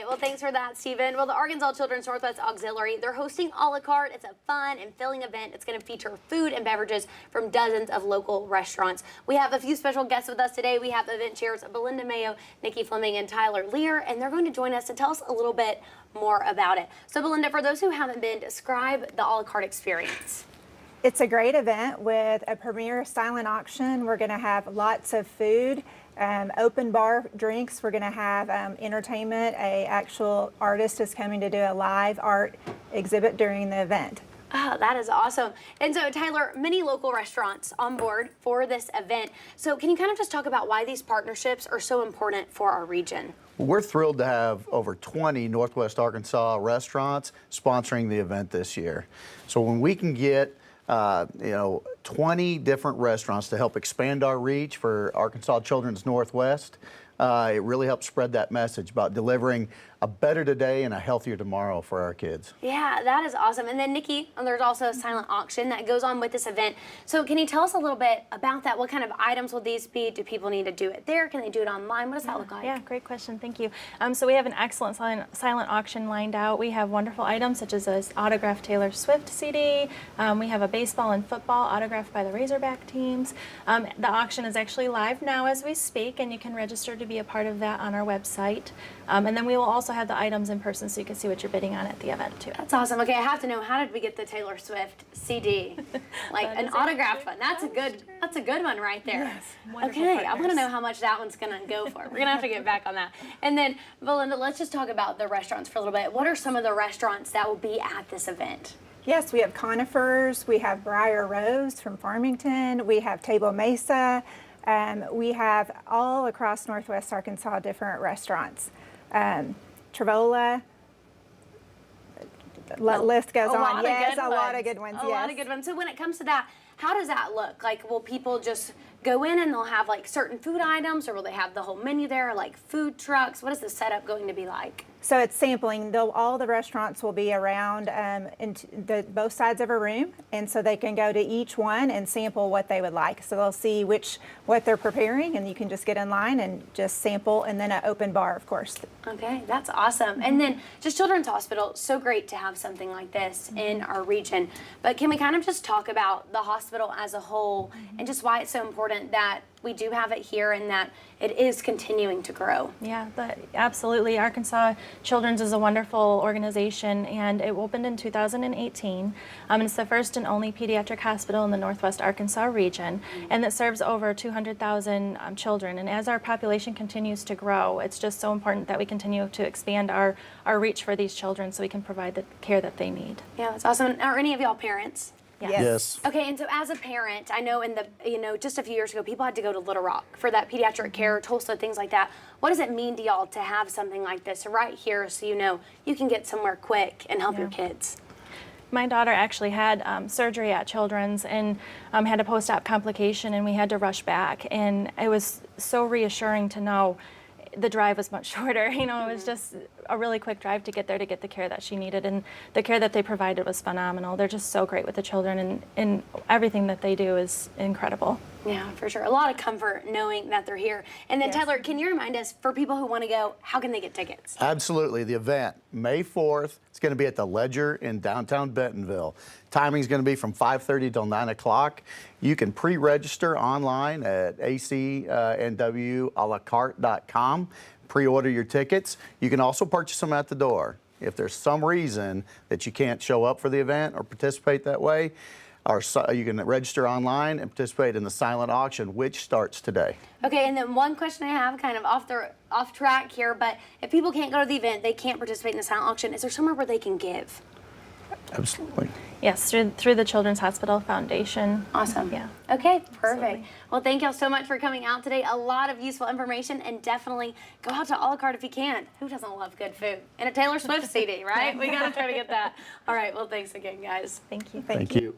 right, well, thanks for that, Stephen. Well, the Arkansas Children's Northwest Auxiliary, they're hosting a la carte. It's a fun and filling event. It's going to feature food and beverages from dozens of local restaurants. We have a few special guests with us today. We have event chairs Belinda Mayo, Nikki Fleming, and Tyler Lear, and they're going to join us to tell us a little bit more about it. So, Belinda, for those who haven't been, describe the a la carte experience. It's a great event with a premier silent auction. We're going to have lots of food, open bar drinks. We're going to have entertainment. A actual artist is coming to do a live art exhibit during the event. Oh, that is awesome. And so, Tyler, many local restaurants on board for this event. So can you kind of just talk about why these partnerships are so important for our region? We're thrilled to have over 20 Northwest Arkansas restaurants sponsoring the event this year. So when we can get 20 different restaurants to help expand our reach for Arkansas Children's Northwest, it really helps spread that message about delivering a better today and a healthier tomorrow for our kids. Yeah, that is awesome. And then, Nikki, there's also a silent auction that goes on with this event. So can you tell us a little bit about that? What kind of items will these be? Do people need to do it there? Can they do it online? What does that look like? Yeah, great question. Thank you. So we have an excellent silent auction lined out. We have wonderful items such as an autographed Taylor Swift CD. We have a baseball and football autographed by the Razorback teams. The auction is actually live now as we speak, and you can register to be a part of that on our website. And then we will also have the items in person so you can see what you're bidding on at the event too. That's awesome. Okay, I have to know, how did we get the Taylor Swift CD? Like an autographed one. That's a good one right there. Yes, okay, I want to know how much that one's going to go for. We're going to have to get back on that. And then, Belinda, let's just talk about the restaurants for a little bit. What are some of the restaurants that will be at this event? Yes, we have Conifers, we have Briar Rose from Farmington, we have Table Mesa, we have all across Northwest Arkansas different restaurants. Travola, list goes on. Yes, a lot of good ones. A lot of good ones. So when it comes to that, how does that look? Like, will people just go in and they'll have like certain food items, or will they have the whole menu there, like food trucks? What is the setup going to be like? So it's sampling. All the restaurants will be around both sides of a room, and so they can go to each one and sample what they would like. So they'll see what they're preparing, and you can just get in line and just sample, and then an open bar, of course. Okay, that's awesome. And then just Children's Hospital, so great to have something like this in our region. But can we kind of just talk about the hospital as a whole and just why it's so important that we do have it here and that it is continuing to grow? Yeah, absolutely. Arkansas Children's is a wonderful organization, and it opened in 2018. It's the first and only pediatric hospital in the Northwest Arkansas region, and it serves over 200,000 children. And as our population continues to grow, it's just so important that we continue to expand our reach for these children so we can provide the care that they need. Yeah, that's awesome. Are any of y'all parents? Yes. Okay, and so as a parent, I know just a few years ago, people had to go to Little Rock for that pediatric care, Tulsa, things like that. What does it mean to y'all to have something like this right here so you can get somewhere quick and help your kids? My daughter actually had surgery at Children's and had a post-op complication, and we had to rush back. And it was so reassuring to know the drive was much shorter. It was just a really quick drive to get there to get the care that she needed, and the care that they provided was phenomenal. They're just so great with the children, and everything that they do is incredible. Yeah, for sure. A lot of comfort knowing that they're here. And then, Tyler, can you remind us, for people who want to go, how can they get tickets? Absolutely. The event, May 4th, it's going to be at the Ledger in downtown Bentonville. Timing is going to be from 5:30 till 9 o'clock. You can pre-register online at acnwalacarte.com. Pre-order your tickets. You can also purchase them at the door. If there's some reason that you can't show up for the event or participate that way, you can register online and participate in the silent auction, which starts today. Okay, and then one question I have, kind of off track here, but if people can't go to the event, they can't participate in the silent auction, is there somewhere where they can give? Absolutely. Yes, through the Children's Hospital Foundation. Awesome. Yeah. Okay, perfect. Absolutely. Well, thank y'all so much for coming out today. A lot of useful information, and definitely go out to a la carte if you can. Who doesn't love good food? And a Taylor Swift CD, right? We got to try to get that. All right, well, thanks again, guys. Thank you. Thank you.